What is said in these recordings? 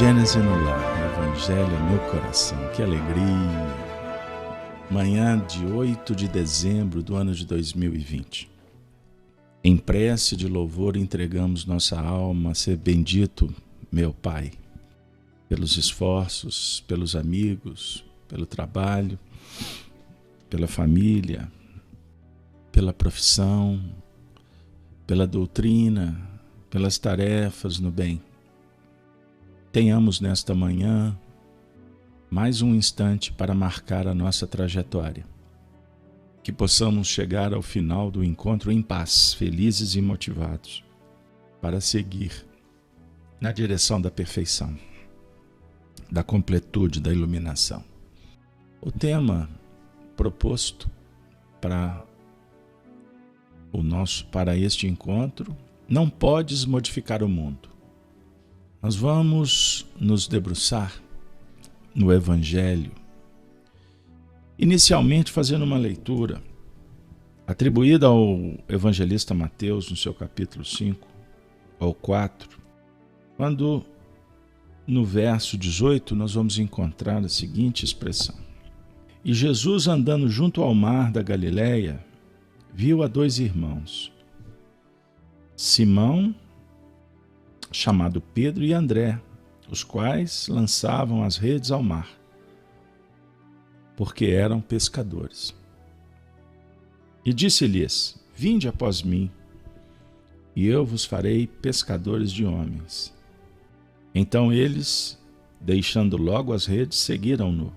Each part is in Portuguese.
Gênesis no lar, Evangelho no meu coração, que alegria! Manhã de 8 de dezembro do ano de 2020. Em prece de louvor entregamos nossa alma a ser bendito, meu Pai, pelos esforços, pelos amigos, pelo trabalho, pela família, pela profissão, pela doutrina, pelas tarefas no bem. Tenhamos nesta manhã mais um instante para marcar a nossa trajetória. Que possamos chegar ao final do encontro em paz, felizes e motivados, para seguir na direção da perfeição, da completude, da iluminação. O tema proposto para este encontro: não podes modificar o mundo. Nós vamos nos debruçar no Evangelho, inicialmente fazendo uma leitura atribuída ao evangelista Mateus, no seu capítulo 5 ao 4, quando no verso 18 nós vamos encontrar a seguinte expressão: E Jesus, andando junto ao mar da Galileia, viu a dois irmãos, Simão, chamado Pedro, e André, os quais lançavam as redes ao mar, porque eram pescadores. E disse-lhes: Vinde após mim, e eu vos farei pescadores de homens. Então eles, deixando logo as redes, seguiram-no.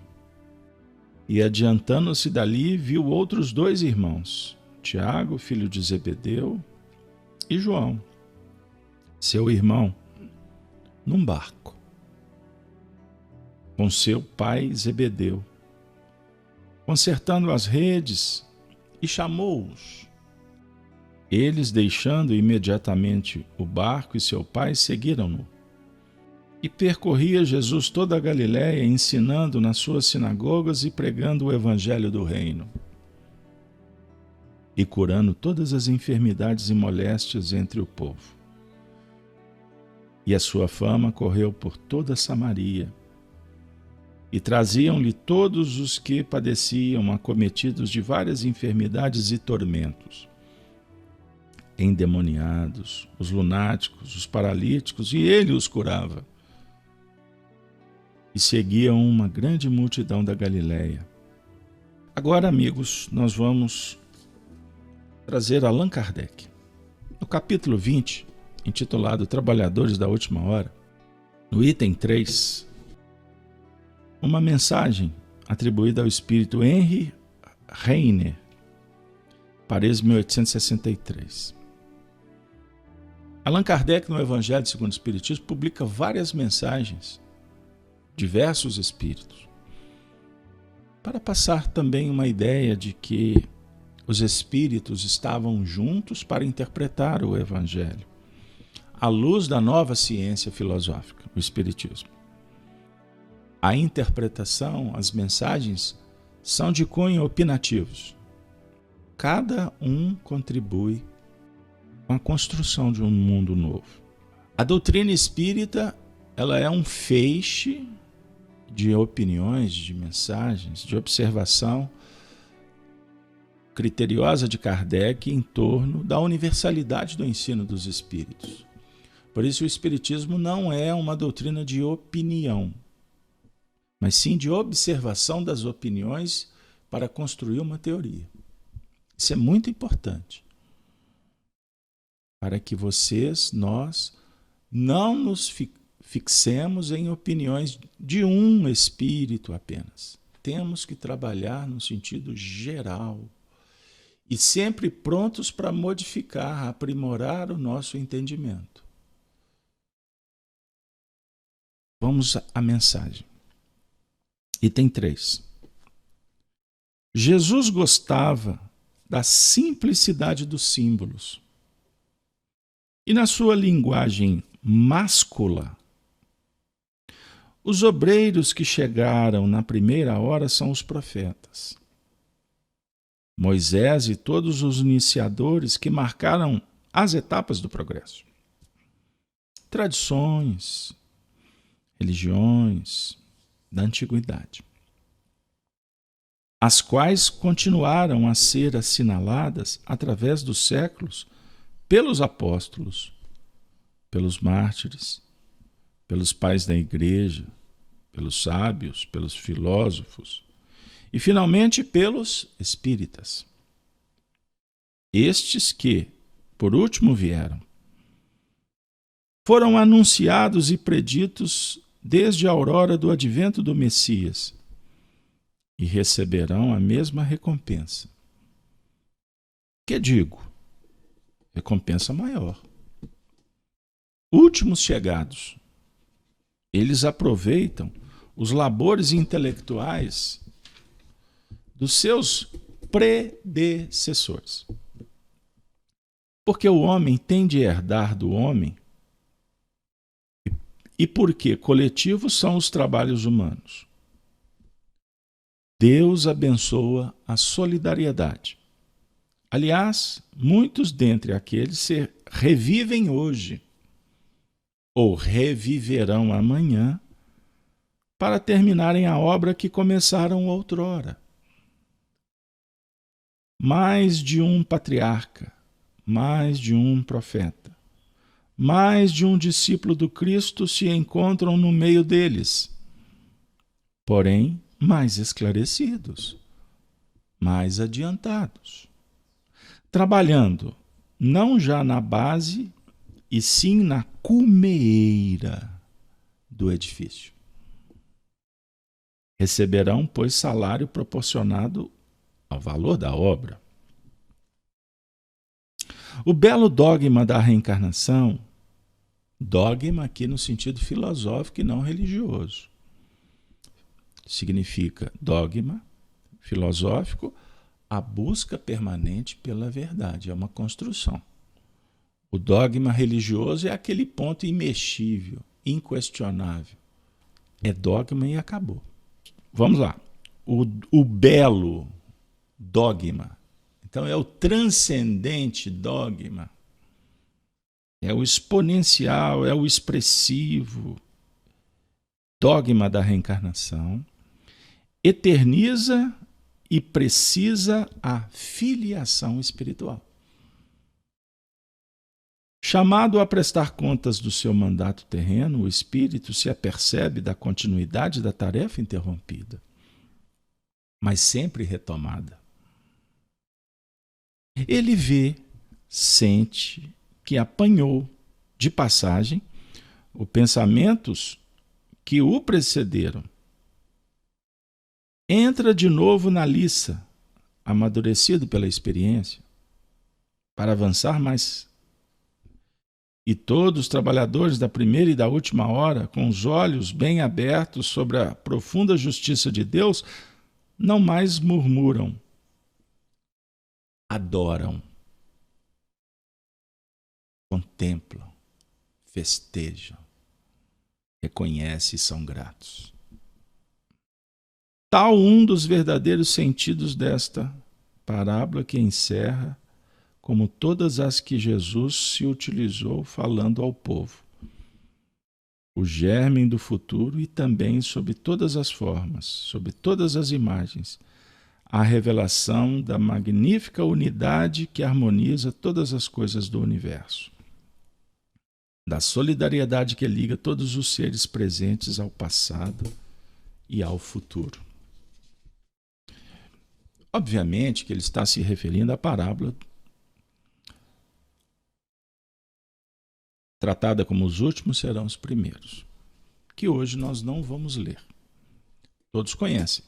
E adiantando-se dali, viu outros dois irmãos, Tiago, filho de Zebedeu, e João, seu irmão, num barco, com seu pai Zebedeu, consertando as redes, e chamou-os. Eles, deixando imediatamente o barco e seu pai, seguiram-no. E percorria Jesus toda a Galiléia, ensinando nas suas sinagogas e pregando o evangelho do reino, e curando todas as enfermidades e moléstias entre o povo. E a sua fama correu por toda Samaria, e traziam-lhe todos os que padeciam, acometidos de várias enfermidades e tormentos, endemoniados, os lunáticos, os paralíticos, e ele os curava. E seguiam uma grande multidão da Galileia. Agora, amigos, nós vamos trazer Allan Kardec. No capítulo 20, intitulado Trabalhadores da Última Hora, no item 3, uma mensagem atribuída ao espírito Henri Reiner, Paris, 1863. Allan Kardec, no Evangelho segundo o Espiritismo, publica várias mensagens, diversos espíritos, para passar também uma ideia de que os espíritos estavam juntos para interpretar o Evangelho, à luz da nova ciência filosófica, o Espiritismo. A interpretação, as mensagens, são de cunho opinativos. Cada um contribui com a construção de um mundo novo. A doutrina espírita, ela é um feixe de opiniões, de mensagens, de observação criteriosa de Kardec em torno da universalidade do ensino dos espíritos. Por isso, o espiritismo não é uma doutrina de opinião, mas sim de observação das opiniões para construir uma teoria. Isso é muito importante, para que nós, não nos fixemos em opiniões de um espírito apenas. Temos que trabalhar no sentido geral e sempre prontos para modificar, aprimorar o nosso entendimento. Vamos à mensagem. Item 3. Jesus gostava da simplicidade dos símbolos. E na sua linguagem máscula, os obreiros que chegaram na primeira hora são os profetas. Moisés e todos os iniciadores que marcaram as etapas do progresso. Tradições, religiões da antiguidade, as quais continuaram a ser assinaladas através dos séculos pelos apóstolos, pelos mártires, pelos pais da igreja, pelos sábios, pelos filósofos e, finalmente, pelos espíritas. Estes que, por último, vieram, foram anunciados e preditos desde a aurora do advento do Messias e receberão a mesma recompensa. Que digo? Recompensa maior. Últimos chegados, eles aproveitam os labores intelectuais dos seus predecessores. Porque o homem tem de herdar do homem e porque coletivos são os trabalhos humanos. Deus abençoa a solidariedade. Aliás, muitos dentre aqueles se revivem hoje ou reviverão amanhã para terminarem a obra que começaram outrora. Mais de um patriarca, mais de um profeta, mais de um discípulo do Cristo se encontram no meio deles, porém mais esclarecidos, mais adiantados, trabalhando não já na base, e sim na cumeira do edifício. Receberão, pois, salário proporcionado ao valor da obra. O belo dogma da reencarnação, dogma aqui no sentido filosófico e não religioso, significa dogma filosófico, a busca permanente pela verdade, é uma construção. O dogma religioso é aquele ponto imexível, inquestionável. É dogma e acabou. Vamos lá. O belo dogma. Então é o transcendente dogma. É o exponencial, é o expressivo. Dogma da reencarnação. Eterniza e precisa a filiação espiritual. Chamado a prestar contas do seu mandato terreno, o espírito se apercebe da continuidade da tarefa interrompida, mas sempre retomada. Ele vê, sente que apanhou de passagem os pensamentos que o precederam. Entra de novo na liça, amadurecido pela experiência, para avançar mais. E todos os trabalhadores da primeira e da última hora, com os olhos bem abertos sobre a profunda justiça de Deus, não mais murmuram, adoram, contemplam, festejam, reconhecem e são gratos. Tal um dos verdadeiros sentidos desta parábola que encerra como todas as que Jesus se utilizou falando ao povo. O germe do futuro e também sob todas as formas, sob todas as imagens, a revelação da magnífica unidade que harmoniza todas as coisas do universo, da solidariedade que liga todos os seres presentes ao passado e ao futuro. Obviamente que ele está se referindo à parábola tratada como os últimos serão os primeiros, que hoje nós não vamos ler. Todos conhecem.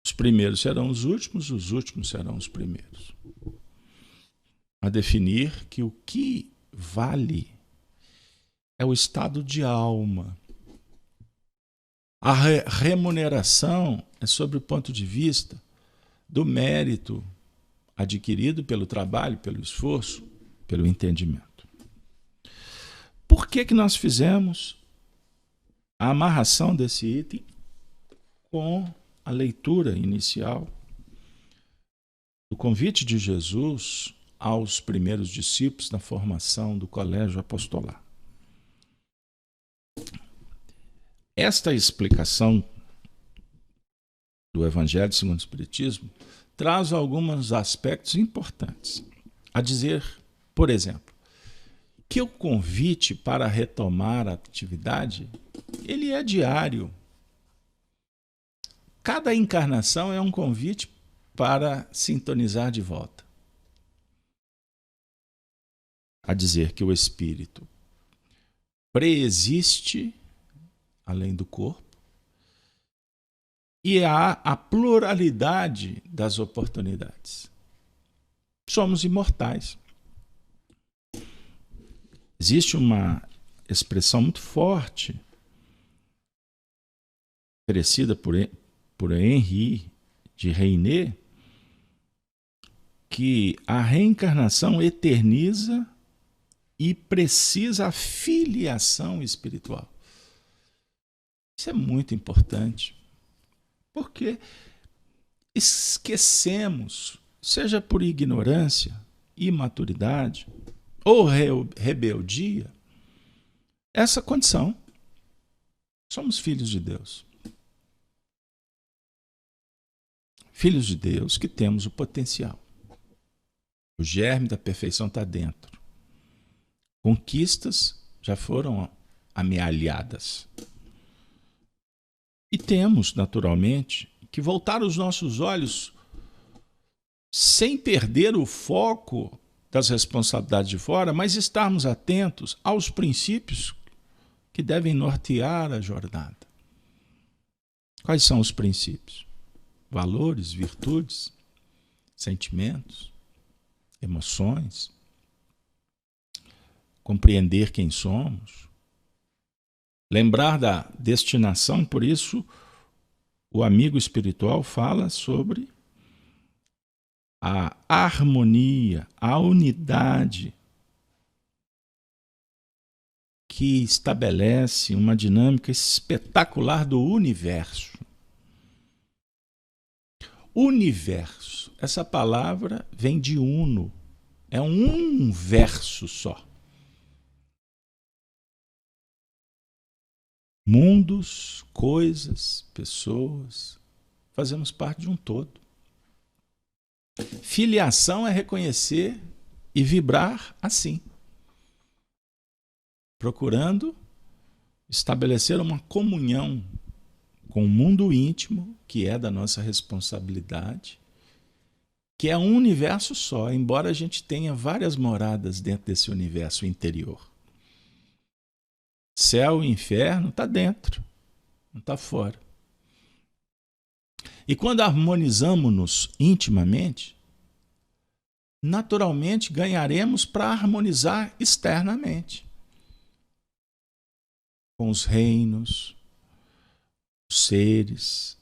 Os primeiros serão os últimos serão os primeiros. A definir que o que vale é o estado de alma. A remuneração é sobre o ponto de vista do mérito adquirido pelo trabalho, pelo esforço, pelo entendimento. Por que nós fizemos a amarração desse item com a leitura inicial do convite de Jesus aos primeiros discípulos na formação do colégio apostolar? Esta explicação do Evangelho segundo o Espiritismo traz alguns aspectos importantes. A dizer, por exemplo, que o convite para retomar a atividade, ele é diário. Cada encarnação é um convite para sintonizar de volta. A dizer que o espírito preexiste além do corpo e há a pluralidade das oportunidades. Somos imortais. Existe uma expressão muito forte, oferecida por Henri de Reynet, que a reencarnação eterniza e precisa a filiação espiritual. Isso é muito importante, porque esquecemos, seja por ignorância, imaturidade ou rebeldia, essa condição. Somos filhos de Deus. Filhos de Deus que temos o potencial. O germe da perfeição está dentro. Conquistas já foram amealhadas. E temos, naturalmente, que voltar os nossos olhos sem perder o foco das responsabilidades de fora, mas estarmos atentos aos princípios que devem nortear a jornada. Quais são os princípios? Valores, virtudes, sentimentos, emoções, compreender quem somos, lembrar da destinação. Por isso, o amigo espiritual fala sobre a harmonia, a unidade que estabelece uma dinâmica espetacular do universo. Universo, essa palavra vem de uno, é um verso só. Mundos, coisas, pessoas, fazemos parte de um todo. Filiação é reconhecer e vibrar assim, procurando estabelecer uma comunhão com o mundo íntimo, que é da nossa responsabilidade, que é um universo só, embora a gente tenha várias moradas dentro desse universo interior. Céu e inferno está dentro, não está fora. E quando harmonizamos-nos intimamente, naturalmente ganharemos para harmonizar externamente. Com os reinos, os seres,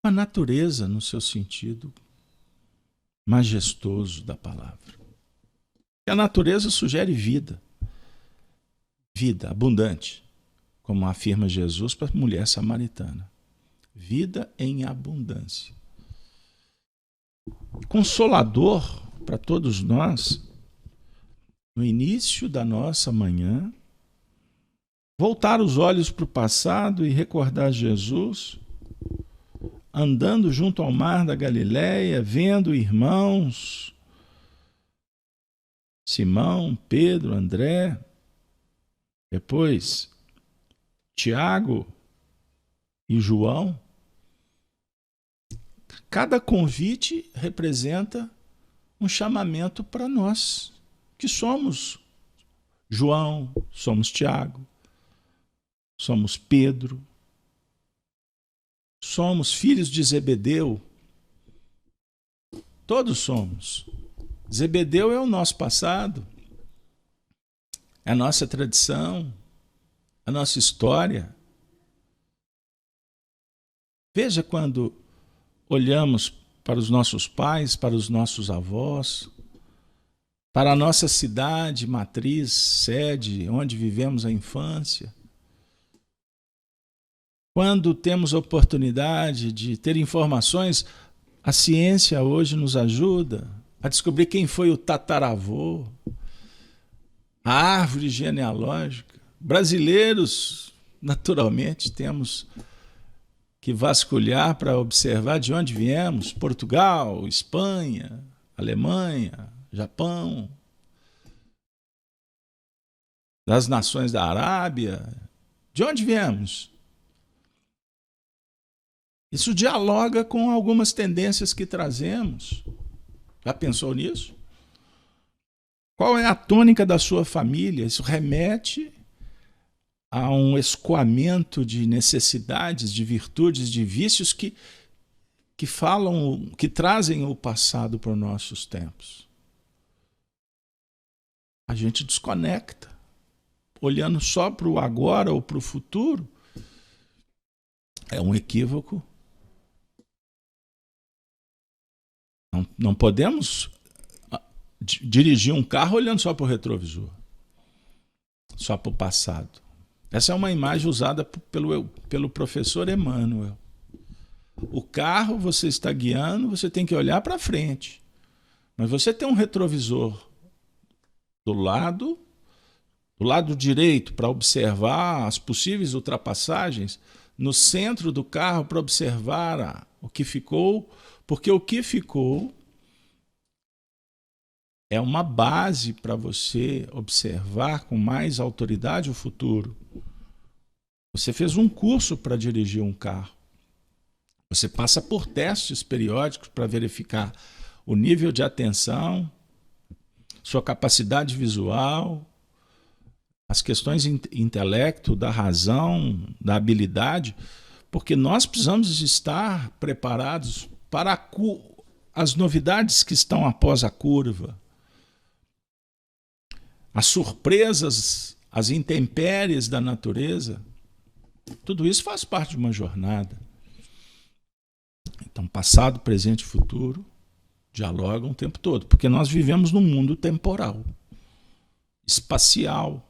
a natureza no seu sentido majestoso da palavra. E a natureza sugere vida. Vida abundante, como afirma Jesus para a mulher samaritana. Vida em abundância. Consolador para todos nós, no início da nossa manhã, voltar os olhos para o passado e recordar Jesus, andando junto ao mar da Galileia, vendo irmãos, Simão, Pedro, André, depois Tiago e João. Cada convite representa um chamamento para nós, que somos João, somos Tiago, somos Pedro, somos filhos de Zebedeu. Todos somos. Zebedeu é o nosso passado, é a nossa tradição, a nossa história. Veja quando olhamos para os nossos pais, para os nossos avós, para a nossa cidade, matriz, sede, onde vivemos a infância. Quando temos a oportunidade de ter informações, a ciência hoje nos ajuda a descobrir quem foi o tataravô, a árvore genealógica. Brasileiros naturalmente temos que vasculhar para observar de onde viemos: Portugal, Espanha, Alemanha, Japão, das nações da Arábia. De onde viemos? Isso dialoga com algumas tendências que trazemos. Já pensou nisso? Qual é a tônica da sua família? Isso remete a um escoamento de necessidades, de virtudes, de vícios que trazem o passado para os nossos tempos. A gente desconecta, olhando só para o agora ou para o futuro. É um equívoco. Não podemos dirigir um carro olhando só para o retrovisor, só para o passado. Essa é uma imagem usada pelo professor Emmanuel. O carro você está guiando, você tem que olhar para frente. Mas você tem um retrovisor do lado direito para observar as possíveis ultrapassagens, no centro do carro para observar o que ficou, porque o que ficou é uma base para você observar com mais autoridade o futuro. Você fez um curso para dirigir um carro. Você passa por testes periódicos para verificar o nível de atenção, sua capacidade visual, as questões de intelecto, da razão, da habilidade, porque nós precisamos estar preparados para as novidades que estão após a curva, as surpresas, as intempéries da natureza. Tudo isso faz parte de uma jornada. Então, passado, presente e futuro dialogam o tempo todo, porque nós vivemos num mundo temporal, espacial.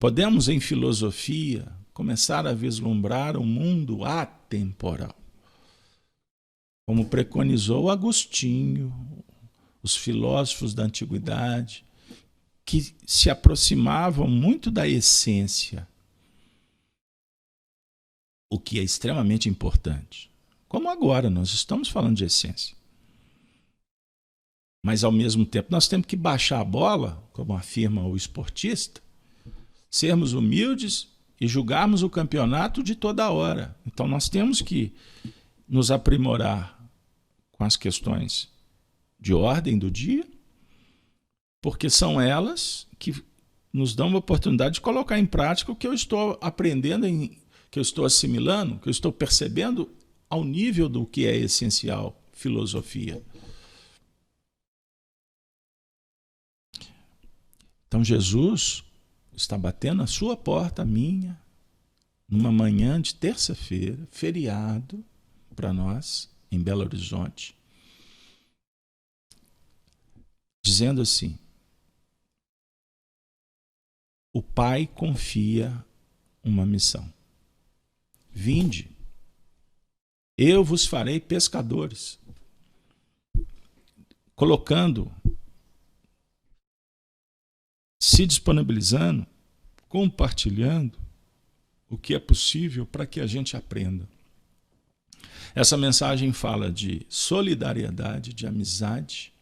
Podemos, em filosofia, começar a vislumbrar um mundo atemporal, como preconizou Agostinho, os filósofos da antiguidade, que se aproximavam muito da essência, o que é extremamente importante. Como agora, nós estamos falando de essência. Mas, ao mesmo tempo, nós temos que baixar a bola, como afirma o esportista, sermos humildes e julgarmos o campeonato de toda hora. Então, nós temos que nos aprimorar com as questões de ordem do dia, porque são elas que nos dão a oportunidade de colocar em prática o que eu estou aprendendo, que eu estou assimilando, que eu estou percebendo ao nível do que é essencial, filosofia. Então Jesus está batendo a sua porta, a minha, numa manhã de terça-feira, feriado para nós, em Belo Horizonte, dizendo assim: o Pai confia uma missão. Vinde, eu vos farei pescadores. Colocando, se disponibilizando, compartilhando o que é possível para que a gente aprenda. Essa mensagem fala de solidariedade, de amizade,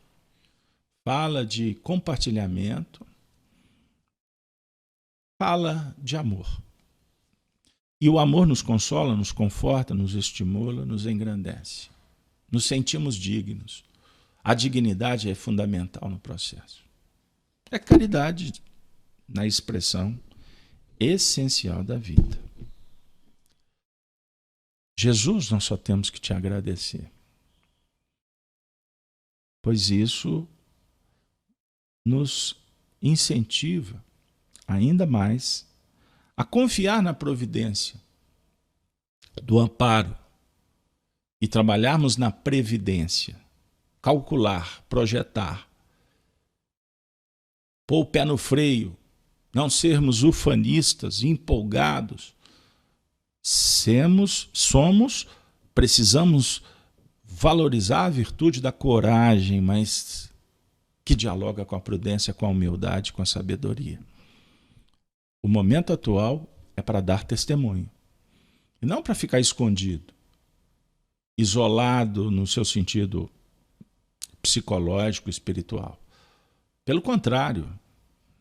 fala de compartilhamento, fala de amor. E o amor nos consola, nos conforta, nos estimula, nos engrandece. Nos sentimos dignos. A dignidade é fundamental no processo. É caridade na expressão essencial da vida. Jesus, nós só temos que te agradecer, pois isso nos incentiva ainda mais a confiar na providência do amparo e trabalharmos na previdência, calcular, projetar, pôr o pé no freio, não sermos ufanistas, empolgados. Precisamos valorizar a virtude da coragem, mas que dialoga com a prudência, com a humildade, com a sabedoria. O momento atual é para dar testemunho. E não para ficar escondido, isolado no seu sentido psicológico, espiritual. Pelo contrário,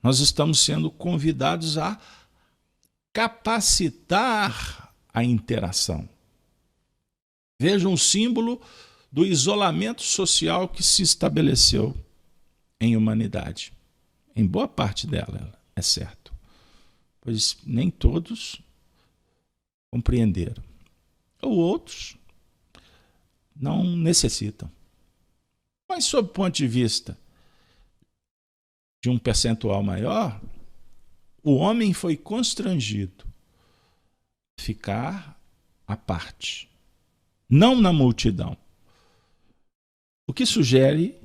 nós estamos sendo convidados a capacitar a interação. Veja um símbolo do isolamento social que se estabeleceu em humanidade. Em boa parte dela, é certo. Pois nem todos compreenderam. Ou outros não necessitam. Mas, sob o ponto de vista de um percentual maior, o homem foi constrangido a ficar à parte, não na multidão. O que sugere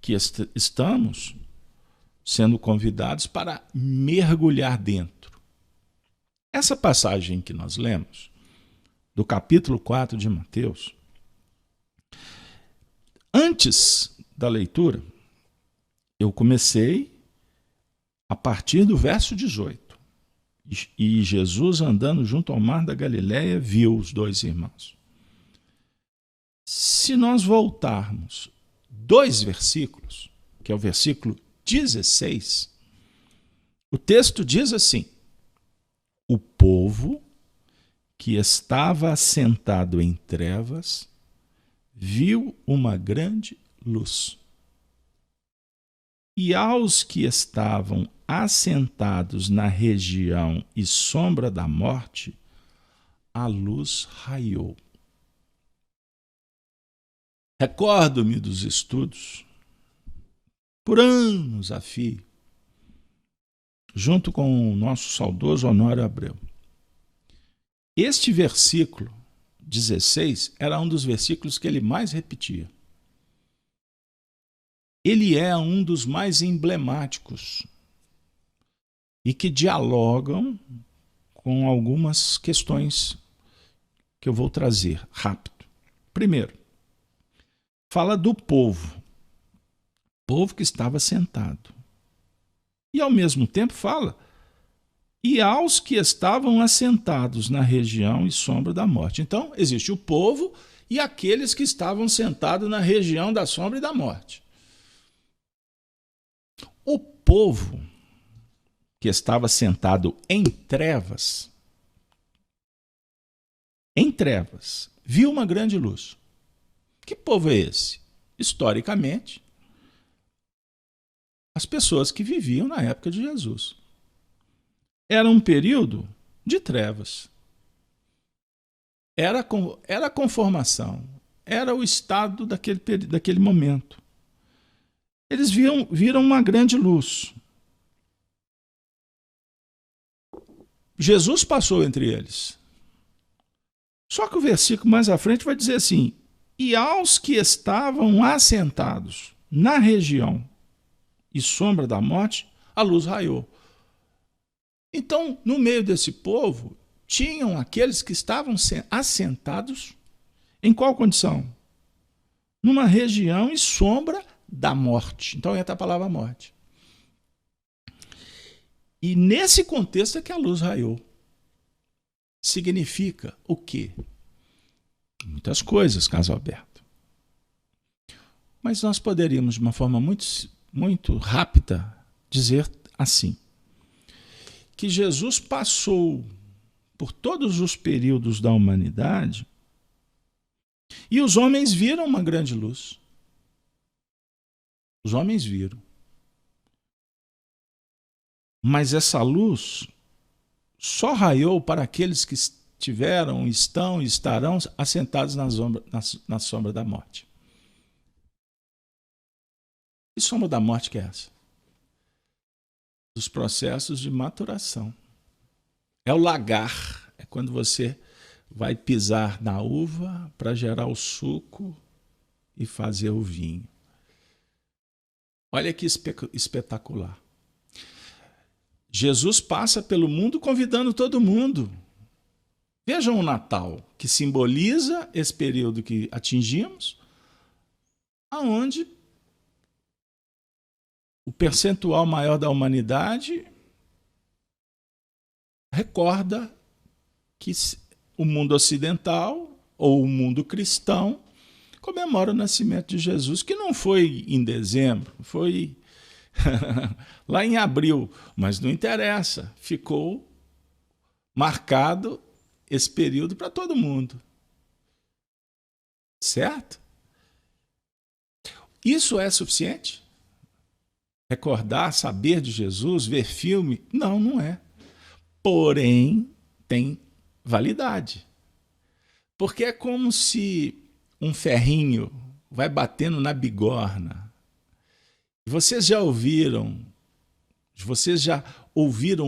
que estamos sendo convidados para mergulhar dentro. Essa passagem que nós lemos, do capítulo 4 de Mateus, antes da leitura, eu comecei a partir do verso 18. E Jesus, andando junto ao mar da Galileia, viu os dois irmãos. Se nós voltarmos 2 versículos, que é o versículo 16, o texto diz assim: o povo que estava assentado em trevas viu uma grande luz. E aos que estavam assentados na região e sombra da morte, a luz raiou. Recordo-me dos estudos, por anos a fio, junto com o nosso saudoso Honório Abreu. Este versículo 16 era um dos versículos que ele mais repetia. Ele é um dos mais emblemáticos e que dialogam com algumas questões que eu vou trazer rápido. Primeiro, fala do povo que estava sentado. E ao mesmo tempo fala, e aos que estavam assentados na região e sombra da morte. Então, existe o povo e aqueles que estavam sentados na região da sombra e da morte. O povo que estava sentado em trevas, viu uma grande luz. Que povo é esse? Historicamente, as pessoas que viviam na época de Jesus. Era um período de trevas. Era a conformação, era o estado daquele momento. Eles viram uma grande luz. Jesus passou entre eles. Só que o versículo mais à frente vai dizer assim: e aos que estavam assentados na região e sombra da morte, a luz raiou. Então, no meio desse povo, tinham aqueles que estavam assentados em qual condição? Numa região e sombra da morte. Então entra a palavra morte. E nesse contexto é que a luz raiou. Significa o quê? Muitas coisas, caso aberto. Mas nós poderíamos, de uma forma muito rápida, dizer assim: que Jesus passou por todos os períodos da humanidade e os homens viram uma grande luz. Os homens viram. Mas essa luz só raiou para aqueles que estiveram, estão e estarão assentados na sombra da morte. Que sombra da morte que é essa? Dos processos de maturação. É o lagar. É quando você vai pisar na uva para gerar o suco e fazer o vinho. Olha que espetacular. Jesus passa pelo mundo convidando todo mundo. Vejam o Natal, que simboliza esse período que atingimos, aonde o percentual maior da humanidade recorda que o mundo ocidental ou o mundo cristão comemora o nascimento de Jesus, que não foi em dezembro, foi lá em abril, mas não interessa, ficou marcado esse período para todo mundo. Certo? Isso é suficiente? Recordar, saber de Jesus, ver filme? Não, não é. Porém, tem validade. Porque é como se um ferrinho vai batendo na bigorna. Vocês já ouviram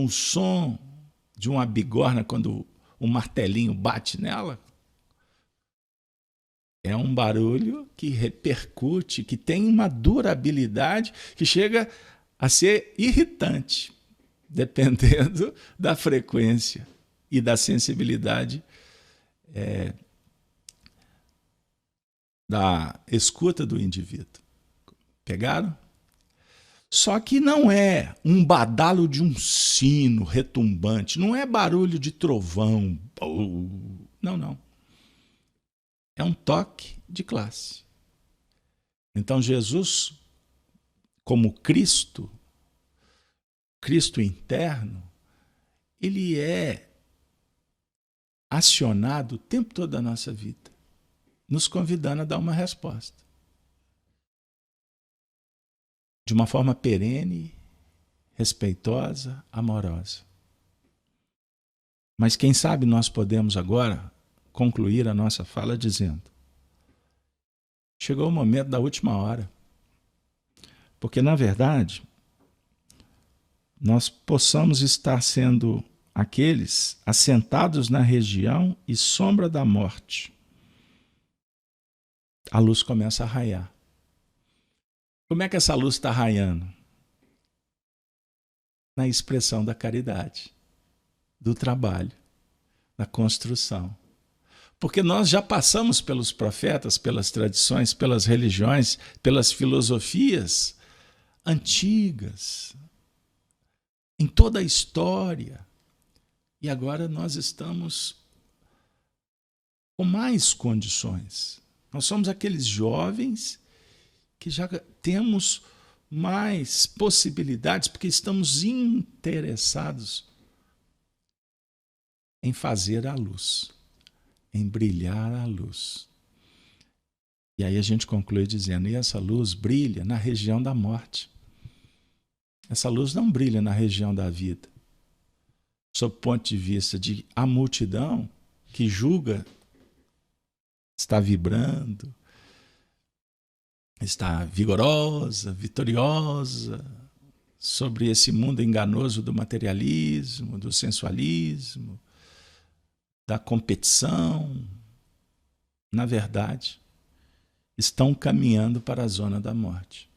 o som de uma bigorna quando um martelinho bate nela? É um barulho que repercute, que tem uma durabilidade que chega a ser irritante, dependendo da frequência e da sensibilidade da escuta do indivíduo. Pegaram? Só que não é um badalo de um sino retumbante, não é barulho de trovão. Não, não. É um toque de classe. Então Jesus, como Cristo interno, ele é acionado o tempo todo da nossa vida, nos convidando a dar uma resposta. De uma forma perene, respeitosa, amorosa. Mas quem sabe nós podemos agora concluir a nossa fala dizendo: chegou o momento da última hora. Porque, na verdade, nós possamos estar sendo aqueles assentados na região e sombra da morte. A luz começa a raiar. Como é que essa luz está raiando? Na expressão da caridade, do trabalho, da construção. Porque nós já passamos pelos profetas, pelas tradições, pelas religiões, pelas filosofias antigas, em toda a história. E agora nós estamos com mais condições. Nós somos aqueles jovens que já temos mais possibilidades, porque estamos interessados em fazer a luz, em brilhar a luz. E aí a gente conclui dizendo: e essa luz brilha na região da morte. Essa luz não brilha na região da vida. Sob o ponto de vista de a multidão que julga, está vibrando, está vigorosa, vitoriosa sobre esse mundo enganoso do materialismo, do sensualismo, da competição. Na verdade, estão caminhando para a zona da morte.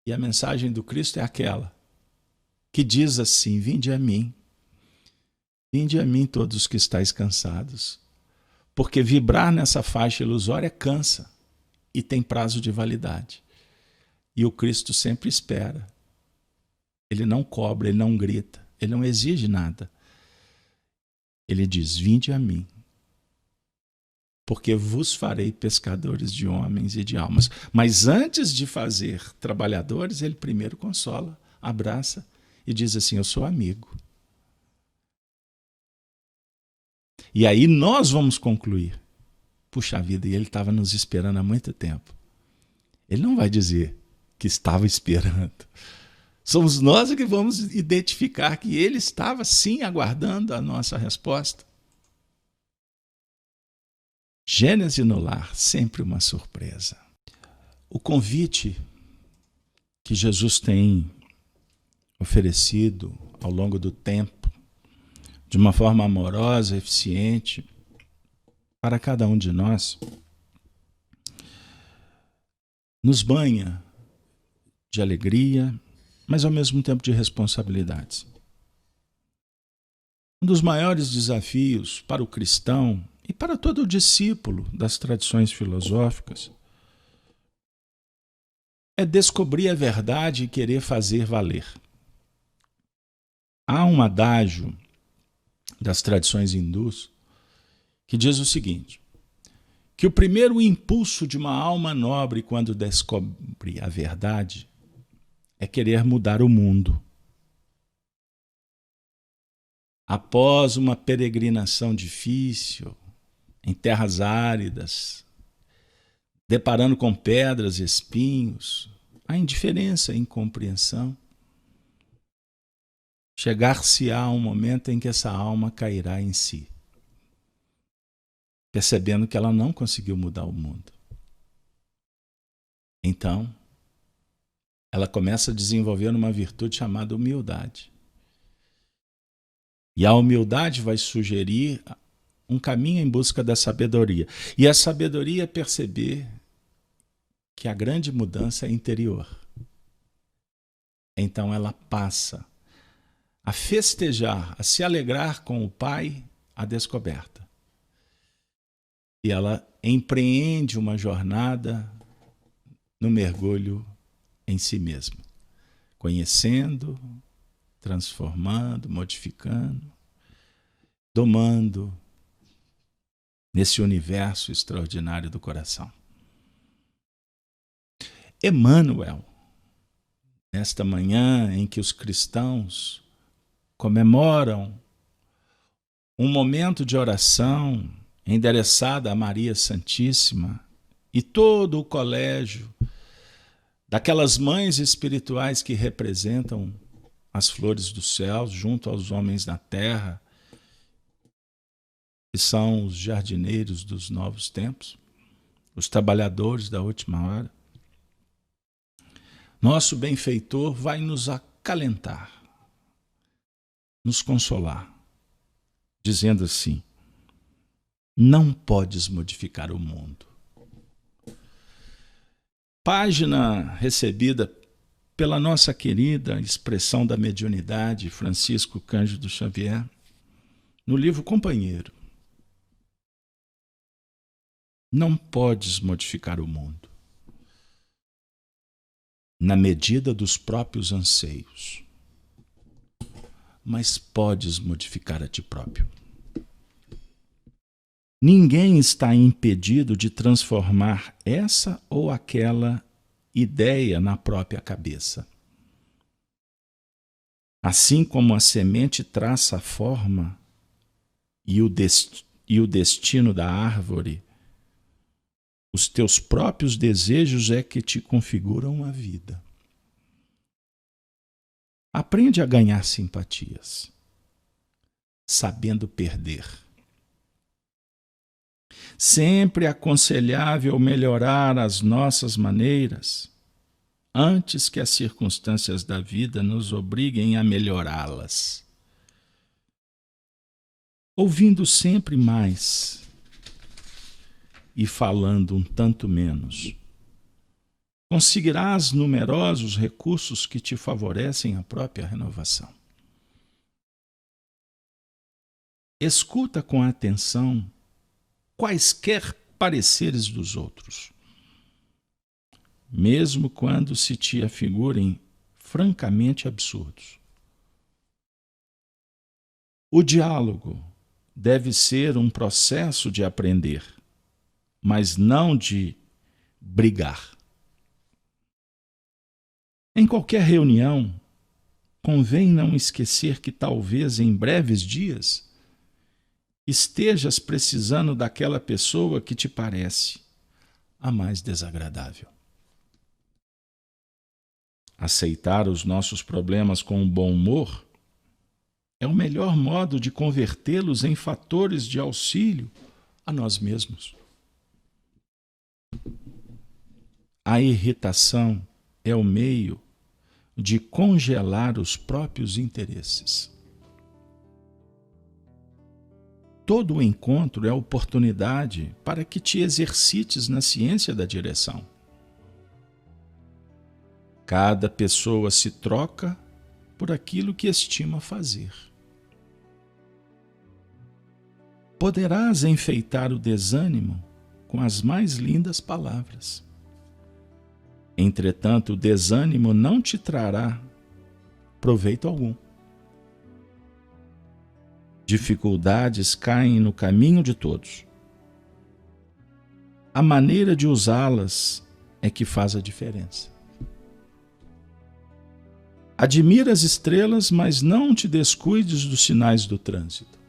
E a mensagem do Cristo é aquela que diz assim: vinde a mim todos os que estáis cansados, porque vibrar nessa faixa ilusória cansa e tem prazo de validade. E o Cristo sempre espera. Ele não cobra, ele não grita, ele não exige nada. Ele diz: vinde a mim, porque vos farei pescadores de homens e de almas. Mas antes de fazer trabalhadores, ele primeiro consola, abraça e diz assim: eu sou amigo. E aí nós vamos concluir: puxa vida, e ele estava nos esperando há muito tempo. Ele não vai dizer que estava esperando. Somos nós que vamos identificar que ele estava sim aguardando a nossa resposta. Gênese no lar, sempre uma surpresa. O convite que Jesus tem oferecido ao longo do tempo, de uma forma amorosa, eficiente, para cada um de nós, nos banha de alegria, mas ao mesmo tempo de responsabilidades. Um dos maiores desafios para o cristão e para todo o discípulo das tradições filosóficas é descobrir a verdade e querer fazer valer. Há um adágio das tradições hindus, que diz o seguinte, que o primeiro impulso de uma alma nobre quando descobre a verdade é querer mudar o mundo. Após uma peregrinação difícil, em terras áridas, deparando com pedras e espinhos, a indiferença e a incompreensão, chegar-se-á um momento em que essa alma cairá em si, percebendo que ela não conseguiu mudar o mundo. Então, ela começa a desenvolver uma virtude chamada humildade. E a humildade vai sugerir um caminho em busca da sabedoria. E a sabedoria é perceber que a grande mudança é interior. Então ela passa a festejar, a se alegrar com o Pai a descoberta. E ela empreende uma jornada no mergulho em si mesma, conhecendo, transformando, modificando, domando nesse universo extraordinário do coração. Emmanuel, nesta manhã em que os cristãos comemoram um momento de oração endereçada a Maria Santíssima e todo o colégio daquelas mães espirituais que representam as flores do céu junto aos homens da terra, que são os jardineiros dos novos tempos, os trabalhadores da última hora. Nosso benfeitor vai nos acalentar, nos consolar, dizendo assim, não podes modificar o mundo. Página recebida pela nossa querida expressão da mediunidade, Francisco Cândido Xavier, no livro Companheiro. Não podes modificar o mundo na medida dos próprios anseios, mas podes modificar a ti próprio. Ninguém está impedido de transformar essa ou aquela ideia na própria cabeça. Assim como a semente traça a forma e o destino da árvore, os teus próprios desejos é que te configuram a vida. Aprende a ganhar simpatias, sabendo perder. Sempre é aconselhável melhorar as nossas maneiras antes que as circunstâncias da vida nos obriguem a melhorá-las. Ouvindo sempre mais e falando um tanto menos, conseguirás numerosos recursos que te favorecem a própria renovação. Escuta com atenção quaisquer pareceres dos outros, mesmo quando se te afigurem francamente absurdos. O diálogo deve ser um processo de aprender, mas não de brigar. Em qualquer reunião, convém não esquecer que talvez em breves dias estejas precisando daquela pessoa que te parece a mais desagradável. Aceitar os nossos problemas com um bom humor é o melhor modo de convertê-los em fatores de auxílio a nós mesmos. A irritação é o meio de congelar os próprios interesses. Todo o encontro é oportunidade para que te exercites na ciência da direção. Cada pessoa se troca por aquilo que estima fazer. Poderás enfeitar o desânimo com as mais lindas palavras. Entretanto, o desânimo não te trará proveito algum. dificuldades caem no caminho de todos. A maneira de usá-las é que faz a diferença. Admira as estrelas, mas não te descuides dos sinais do trânsito.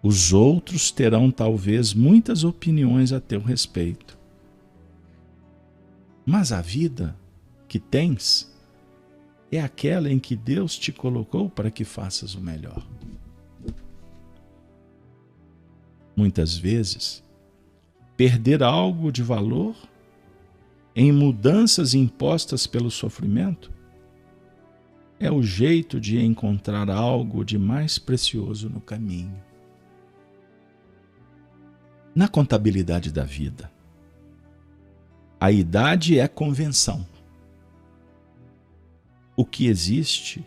Os outros terão talvez muitas opiniões a teu respeito. Mas a vida que tens é aquela em que Deus te colocou para que faças o melhor. Muitas vezes, perder algo de valor em mudanças impostas pelo sofrimento é o jeito de encontrar algo de mais precioso no caminho. Na contabilidade da vida, a idade é convenção. O que existe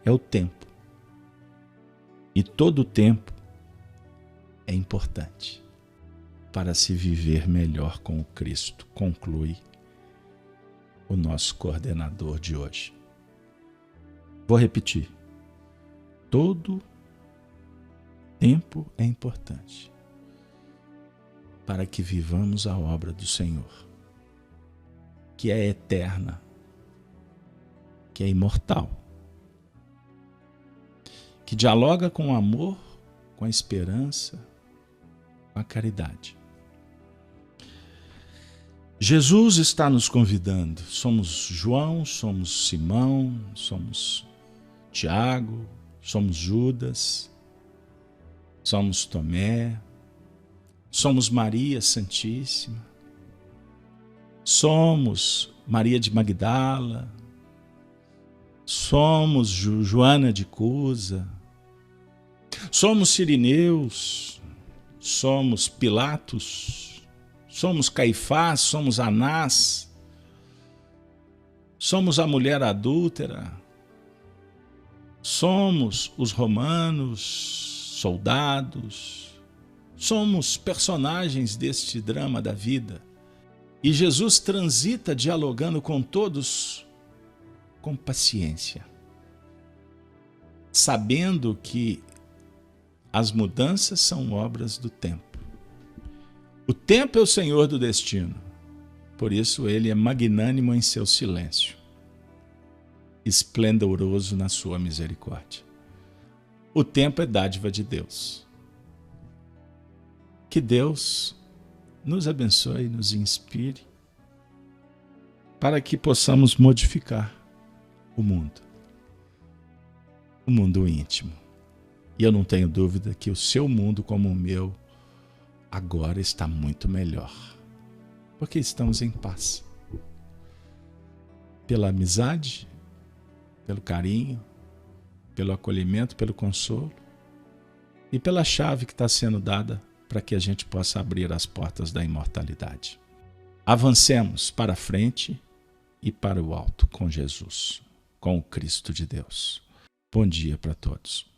é o tempo. E todo o tempo é importante para se viver melhor com o Cristo, conclui o nosso coordenador de hoje. Vou repetir. Todo tempo é importante para que vivamos a obra do Senhor, que é eterna, que é imortal, que dialoga com o amor, com a esperança, com a caridade. Jesus está nos convidando. Somos João, somos Simão, somos Tiago, somos Judas, somos Tomé, somos Maria Santíssima, somos Maria de Magdala, somos Joana de Cusa, somos Sirineus, somos Pilatos, somos Caifás, somos Anás, somos a mulher adúltera, somos os romanos, soldados, somos personagens deste drama da vida. E Jesus transita dialogando com todos com paciência, sabendo que as mudanças são obras do tempo. O tempo é o senhor do destino, por isso ele é magnânimo em seu silêncio, esplendoroso na sua misericórdia. O tempo é dádiva de Deus. Que Deus nos abençoe e nos inspire para que possamos modificar o mundo íntimo. E eu não tenho dúvida que o seu mundo, como o meu, agora está muito melhor, porque estamos em paz. Pela amizade, pelo carinho, pelo acolhimento, pelo consolo e pela chave que está sendo dada para que a gente possa abrir as portas da imortalidade. Avancemos para frente e para o alto com Jesus, com o Cristo de Deus. Bom dia para todos.